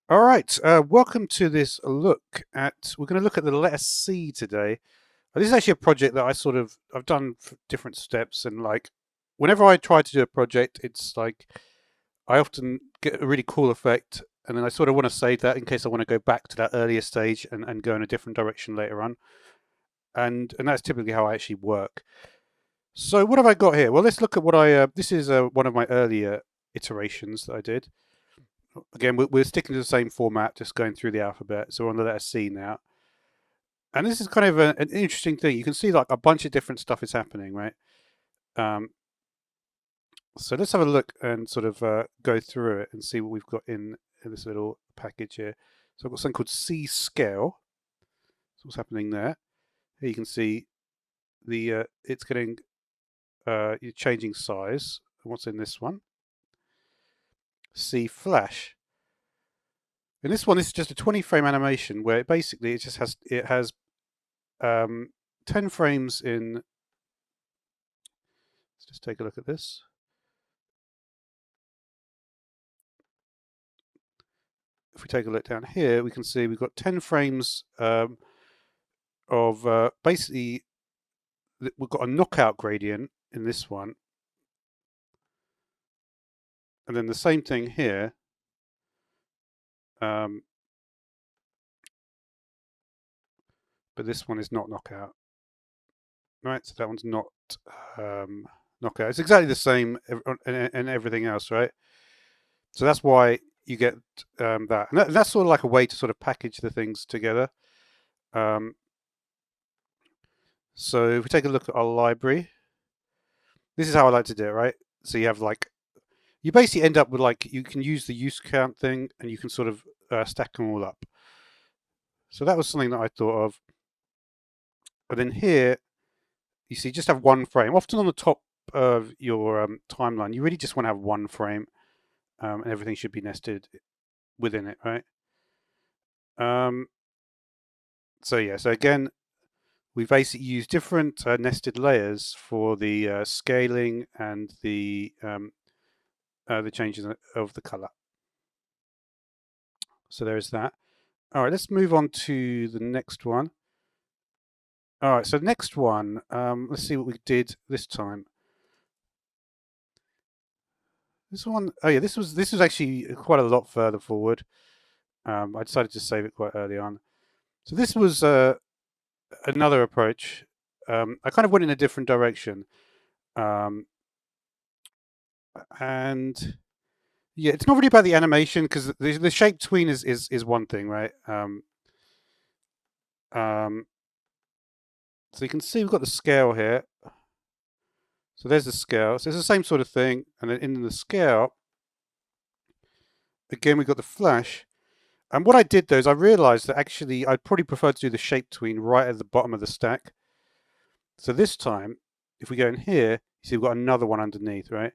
All right, welcome to this look at. We're going to look at the letter C today. This is actually a project that I've done for different steps, and like whenever I try to do a project, it's like I often get a really cool effect, and then I sort of want to save that in case I want to go back to that earlier stage and go in a different direction later on. And that's typically how I actually work. So what have I got here? Well, let's look at what I. This is one of my earlier iterations that I did. Again, we're sticking to the same format, just going through the alphabet. So we're on the letter C now. And this is kind of an interesting thing. You can see like a bunch of different stuff is happening, right? Um, so let's have a look and sort of go through it and see what we've got in this little package here. So I've got something called C scale. So what's happening there? Here you can see the it's getting changing size. What's in this one? C flash. In this one, this is just a 20 frame animation where basically it has 10 frames in. Let's just take a look at this. If we take a look down here, we can see we've got 10 frames of basically, we've got a knockout gradient in this one. And then the same thing here. But this one is not knockout. Right, so that one's not knockout. It's exactly the same and everything else, right? So that's why you get that. And that's sort of like a way to sort of package the things together. So if we take a look at our library, this is how I like to do it, right? So you have like, you basically end up with like, you can use the use count thing and you can sort of stack them all up. So that was something that I thought of. And then here, you see, just have one frame. Often on the top of your timeline, you really just want to have one frame and everything should be nested within it, right? So yeah, so again, we basically use different nested layers for the scaling and the changes of the color. So there is that. All right, let's move on to the next one. All right, so next one, let's see what we did this time. This one, oh yeah, this was actually quite a lot further forward. I decided to save it quite early on. So this was another approach. I kind of went in a different direction, and yeah, it's not really about the animation because the shape tween is one thing, right? Um, so you can see we've got the scale here. So there's the scale. So it's the same sort of thing, and then in the scale, again we've got the flash. And what I did though is I realized that actually I'd probably prefer to do the shape tween right at the bottom of the stack. So this time, if we go in here, you see we've got another one underneath, right?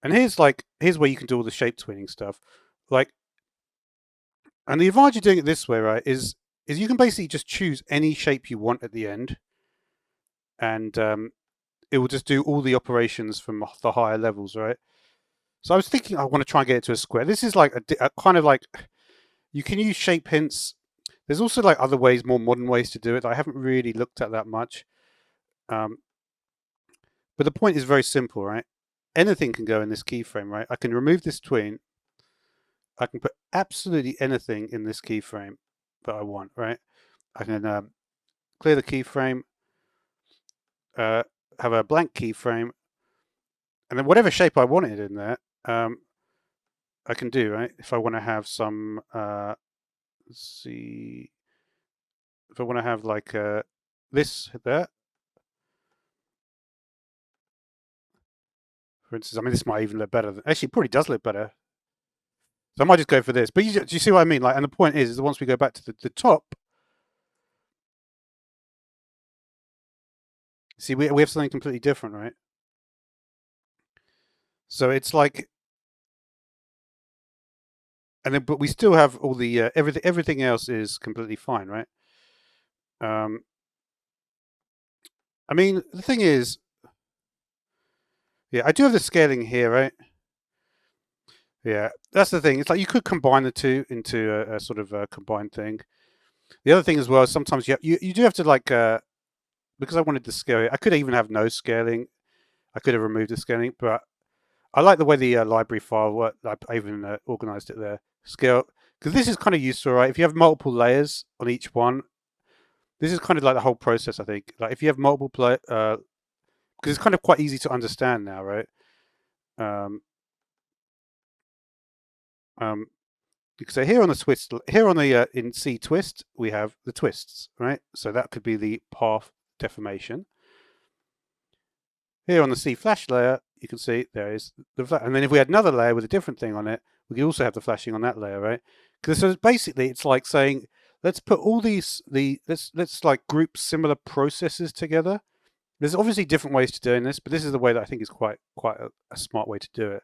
And here's where you can do all the shape tweening stuff. Like, and the advantage of doing it this way, right, is you can basically just choose any shape you want at the end, and it will just do all the operations from the higher levels, right? So I was thinking I want to try and get it to a square. This is like a kind of like, you can use shape hints. There's also like other ways, more modern ways to do it that I haven't really looked at that much. But the point is very simple, right? Anything can go in this keyframe, right? I can remove this tween. I can put absolutely anything in this keyframe that I want, right? I can clear the keyframe, have a blank keyframe, and then whatever shape I wanted in there, I can do, right? If I want to have some, let's see, if I want to have like this there, for instance, I mean, this might even look better. Actually, it probably does look better. So I might just go for this. But do you see what I mean? Like, and the point is once we go back to the top, see, we have something completely different, right? So it's like, and then but we still have all the everything else is completely fine, right? Um, I mean, the thing is, yeah, I do have the scaling here, right? Yeah, that's the thing. It's like you could combine the two into a sort of a combined thing. The other thing as well, sometimes you do have to like because I wanted to scale it. I could even have no scaling. I could have removed the scaling, but I like the way the library file worked. I even organized it there. Scale, because this is kind of useful, right? If you have multiple layers on each one, this is kind of like the whole process. I think, like if you have multiple because it's kind of quite easy to understand now, right? Um, um, so here on the twist, here on the in C twist, we have the twists, right? So that could be the path deformation. Here on the C flash layer, you can see there is the flash. And then if we had another layer with a different thing on it, we could also have the flashing on that layer, right? Because so basically it's like saying, let's put all these, let's like group similar processes together. There's obviously different ways to doing this, but this is the way that I think is quite a smart way to do it.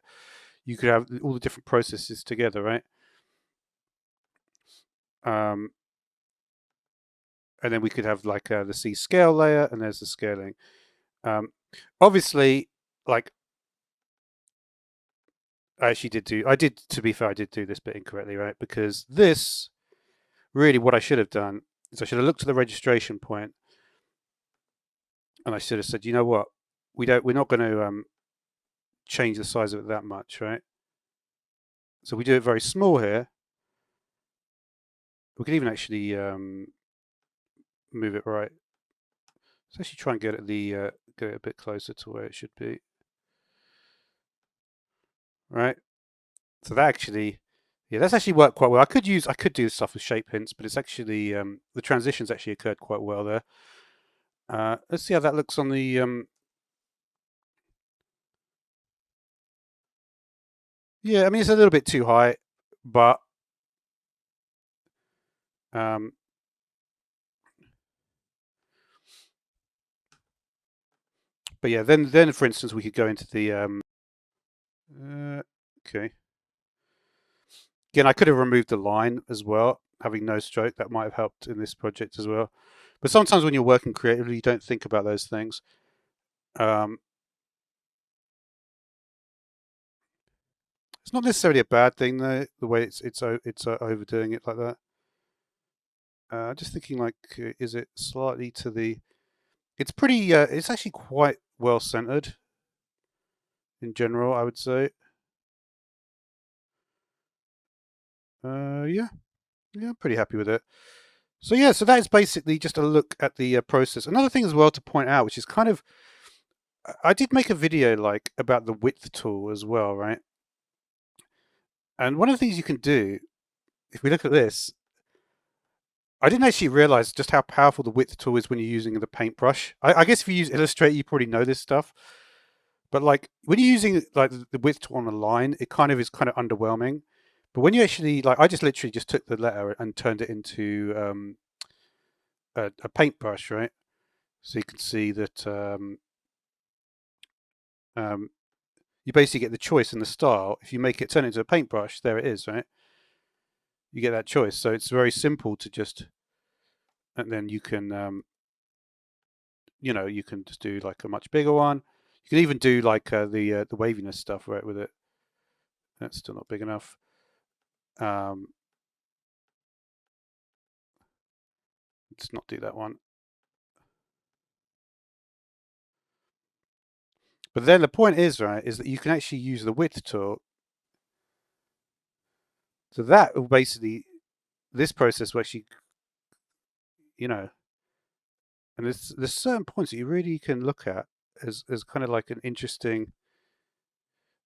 You could have all the different processes together, right? Um, and then we could have like the C scale layer, and there's the scaling. Um, obviously, like I did, to be fair, I did do this bit incorrectly, right? Because this, really what I should have done is I should have looked at the registration point and I should have said, you know what, we're not going to change the size of it that much, right? So we do it very small here. We could even actually move it right. Let's actually try and get it a bit closer to where it should be, right? So that actually, yeah, that's actually worked quite well. I could do stuff with shape hints, but it's actually the transitions actually occurred quite well there. Let's see how that looks on the. Yeah, I mean it's a little bit too high, but um, but yeah, then for instance we could go into the okay. Again, I could have removed the line as well, having no stroke. That might have helped in this project as well. But sometimes when you're working creatively, you don't think about those things. Um, it's not necessarily a bad thing though, the way it's overdoing it like that. Just thinking like, is it slightly to the? It's pretty. It's actually quite well centered in general, I would say. Yeah, yeah, I'm pretty happy with it. So yeah, so that is basically just a look at the process. Another thing as well to point out, which is kind of, I did make a video like about the width tool as well, right? And one of the things you can do, if we look at this, I didn't actually realize just how powerful the width tool is when you're using the paintbrush. I guess if you use Illustrator, you probably know this stuff. But like when you're using like the width tool on a line, it kind of is kind of underwhelming. But when you actually like, I just literally just took the letter and turned it into a paintbrush, right? So you can see that um, you basically get the choice in the style. If you make it turn it into a paintbrush, there it is, right? You get that choice. So it's very simple to just, and then you can, you can just do like a much bigger one. You can even do like the waviness stuff, right, with it. That's still not big enough. Let's not do that one. But then the point is, right, is that you can actually use the width tool. So that will basically, this process will actually, you know, and there's certain points that you really can look at as kind of like an interesting.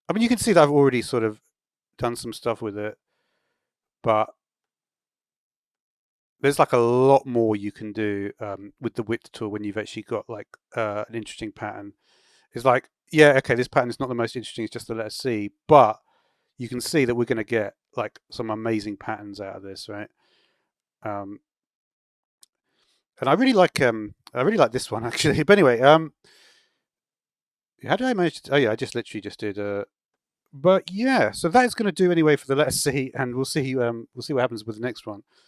I mean, you can see that I've already sort of done some stuff with it, but there's like a lot more you can do with the width tool when you've actually got like an interesting pattern. It's like, yeah, okay, this pattern is not the most interesting, it's just the letter C, but you can see that we're going to get like some amazing patterns out of this, right? Um, and I really like this one actually. But anyway, how did I manage to? Oh yeah, I just literally just did. But yeah, so that is going to do anyway for the letter C, and we'll see what happens with the next one.